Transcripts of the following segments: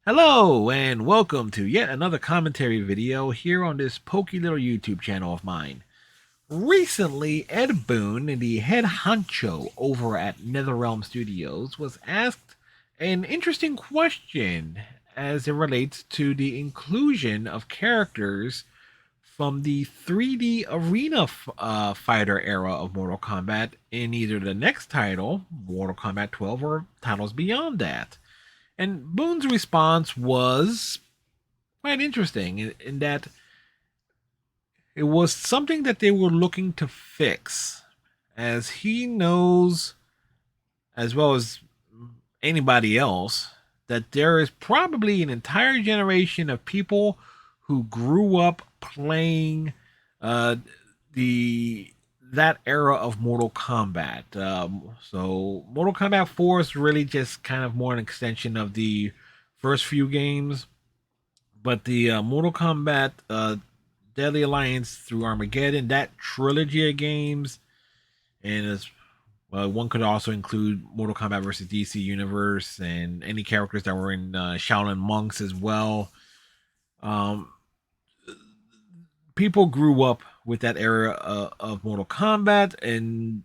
Hello and welcome to yet another commentary video here on this pokey little YouTube channel of mine. Recently, Ed Boon, the head honcho over at NetherRealm Studios, was asked an interesting question as it relates to the inclusion of characters from the 3D arena fighter era of Mortal Kombat in either the next title, Mortal Kombat 12, or titles beyond that. And Boon's response was quite interesting in that it was something that they were looking to fix, as he knows, as well as anybody else, that there is probably an entire generation of people who grew up playing uh, the that era of Mortal Kombat. So Mortal Kombat 4 is really just kind of more an extension of the first few games, but the Mortal Kombat Deadly Alliance through Armageddon, that trilogy of games, and as well, one could also include Mortal Kombat versus DC Universe and any characters that were in Shaolin Monks as well. Um, People grew up with that era of Mortal Kombat, and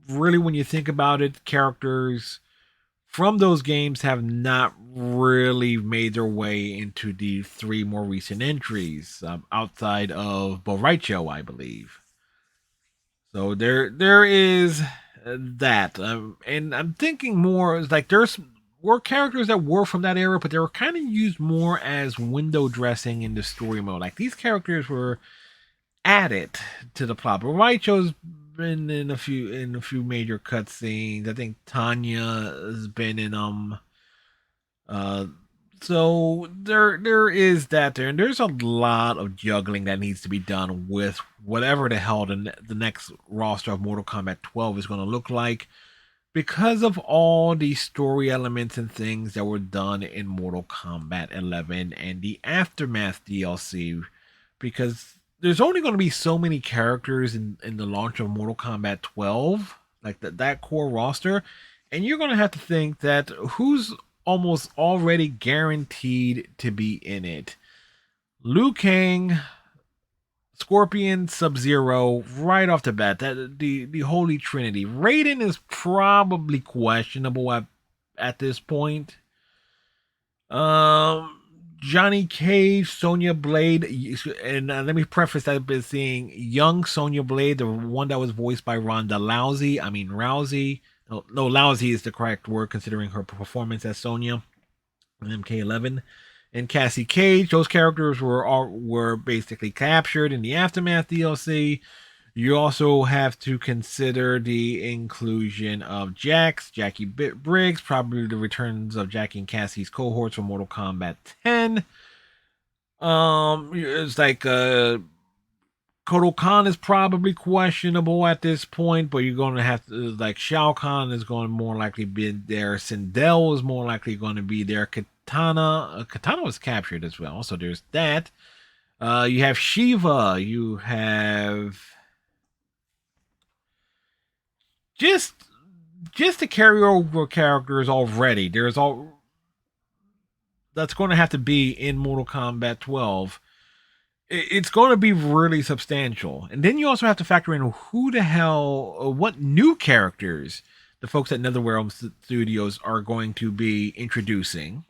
really, when you think about it, characters from those games have not really made their way into the three more recent entries outside of Boraicho, I believe. So there is that, and I'm thinking more is like there's were characters that were from that era, but they were kind of used more as window dressing in the story mode. Like these characters were added to the plot. But Raicho's been in a few major cutscenes. I think Tanya has been in uh so there is that there, and there's a lot of juggling that needs to be done with whatever the hell the next roster of Mortal Kombat 12 is going to look like, because of all the story elements and things that were done in Mortal Kombat 11 and the Aftermath DLC. Because there's only going to be so many characters in the launch of Mortal Kombat 12, like that core roster, and you're going to have to think that who's almost already guaranteed to be in it. Liu Kang, Scorpion, Sub Zero, right off the bat. That the Holy Trinity. Raiden is probably questionable at this point. Um, Johnny Cage, Sonya Blade, and let me preface that by saying young Sonya Blade, the one that was voiced by Ronda Rousey. I mean Rousey. No, Lousy is the correct word considering her performance as Sonya in MK11. And Cassie Cage, those characters were basically captured in the Aftermath DLC. You also have to consider the inclusion of Jackie Briggs, probably the returns of Jackie and Cassie's cohorts from Mortal Kombat 10. It's like Kotal Khan is probably questionable at this point, but you're going to have to, like, Shao Kahn is going to more likely be there. Sindel is more likely going to be there. Katana was captured as well, so there's that. You have Shiva. You have just just the carryover characters already. There's all that's going to have to be in Mortal Kombat 12. It's going to be really substantial, and then you also have to factor in who the hell, what new characters the folks at NetherRealm Studios are going to be introducing,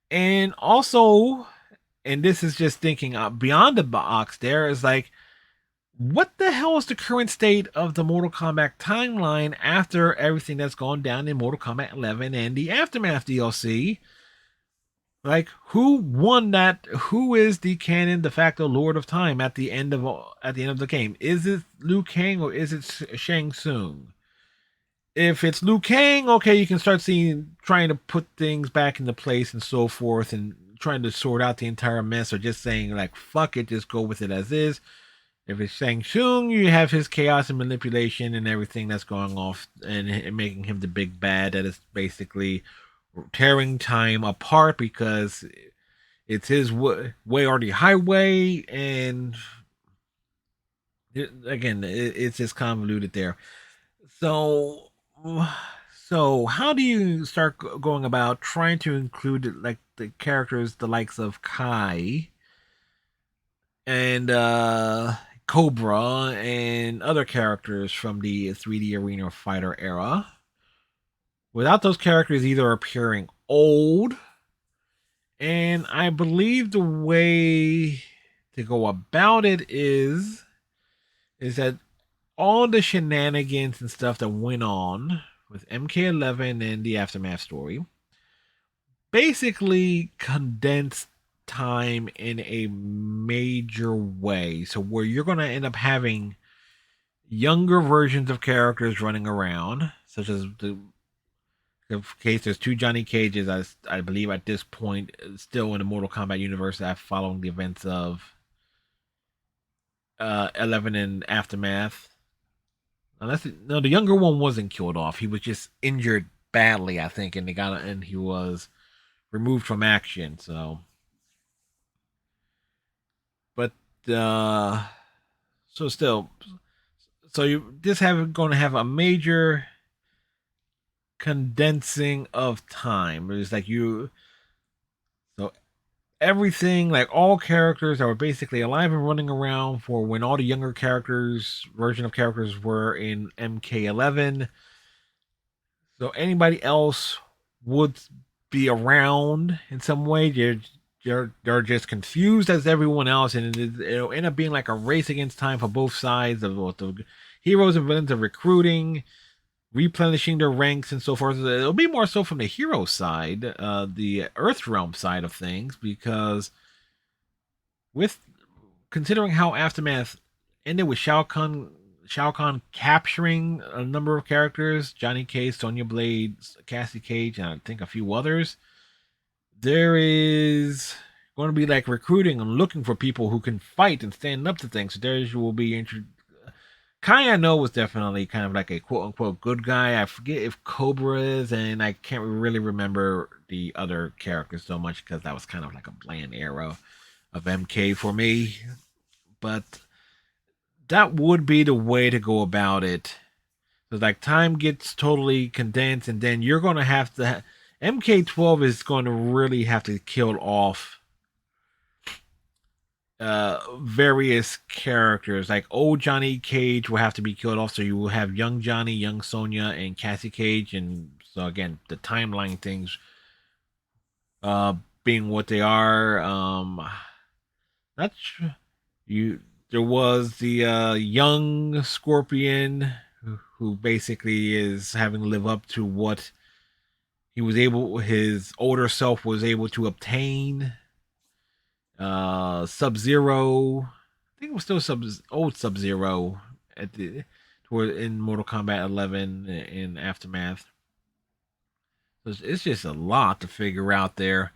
and also, and this is just thinking beyond the box. There is like, what the hell is the current state of the Mortal Kombat timeline after everything that's gone down in Mortal Kombat 11 and the Aftermath DLC? Like, who won that? Who is the canon de facto Lord of Time at the end of the game? Is it Liu Kang or is it Shang Tsung? If it's Liu Kang, okay, you can start trying to put things back into place and so forth, and trying to sort out the entire mess, or just saying like fuck it, just go with it as is. If it's Shang Tsung, you have his chaos and manipulation and everything that's going off, and making him the big bad that is basically tearing time apart because it's his way or the highway. And again, it's just convoluted there. So So, how do you start going about trying to include like the characters, the likes of Kai and Cobra and other characters from the 3D Arena Fighter era, without those characters either appearing old? And I believe the way to go about it is that all the shenanigans and stuff that went on with MK11 and the Aftermath story basically condensed time in a major way. So where you're going to end up having younger versions of characters running around, such as the case there's two Johnny Cages, I believe at this point, still in the Mortal Kombat universe, following the events of 11 and Aftermath. Unless no, the younger one wasn't killed off. He was just injured badly, I think, and he was removed from action. But uh, so still, so you just have going to have a major condensing of time. It's like so everything, like all characters that were basically alive and running around for when all the younger version of characters were in MK11. So anybody else would be around in some way. They're just confused as everyone else, and it'll end up being like a race against time for both sides of the heroes and villains of recruiting, replenishing their ranks, and so forth. It'll be more so from the hero side, the Earthrealm side of things, because with considering how Aftermath ended with Shao Kahn capturing a number of characters, Johnny Cage, Sonya Blade, Cassie Cage, and I think a few others, there is going to be like recruiting and looking for people who can fight and stand up to things. So there will be Kai, I know, was definitely kind of like a quote unquote good guy. I forget if Cobra is, and I can't really remember the other characters so much because that was kind of like a bland era of MK for me. But that would be the way to go about it. So like time gets totally condensed, and then you're gonna have to MK12 is going to really have to kill off various characters. Like old Johnny Cage will have to be killed off, so you will have young Johnny, young Sonya, and Cassie Cage, and so again the timeline things uh being what they are. That's you. There was the young Scorpion who basically is having to live up to what his older self was able to obtain. Sub Zero, I think it was still old Sub Zero at the toward in Mortal Kombat 11 in Aftermath. So it's just a lot to figure out there.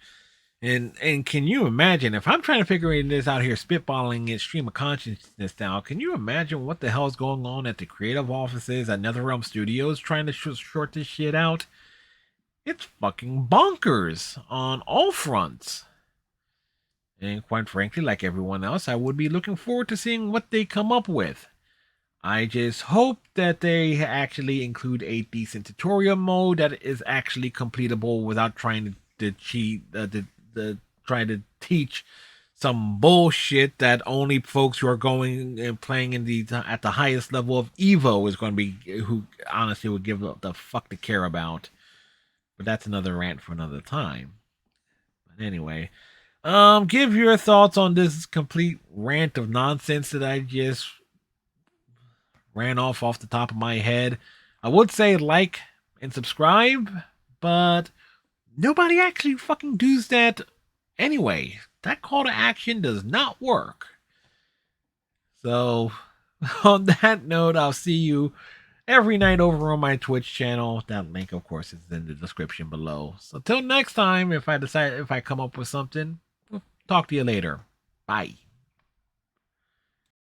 And can you imagine if I'm trying to figure this out here, spitballing it, stream of consciousness now? Can you imagine what the hell is going on at the creative offices at NetherRealm Studios trying to short this shit out? It's fucking bonkers on all fronts. And quite frankly, like everyone else, I would be looking forward to seeing what they come up with. I just hope that they actually include a decent tutorial mode that is actually completable without trying to cheat, trying to teach some bullshit that only folks who are going and playing in at the highest level of Evo is going to be, who honestly would give the fuck to care about. But that's another rant for another time. But anyway, give your thoughts on this complete rant of nonsense that I just ran off the top of my head. I would say like and subscribe, but nobody actually fucking does that anyway. That call to action does not work. So, on that note, I'll see you every night over on my Twitch channel. That link, of course, is in the description below. So, till next time, if I come up with something, we'll talk to you later. Bye.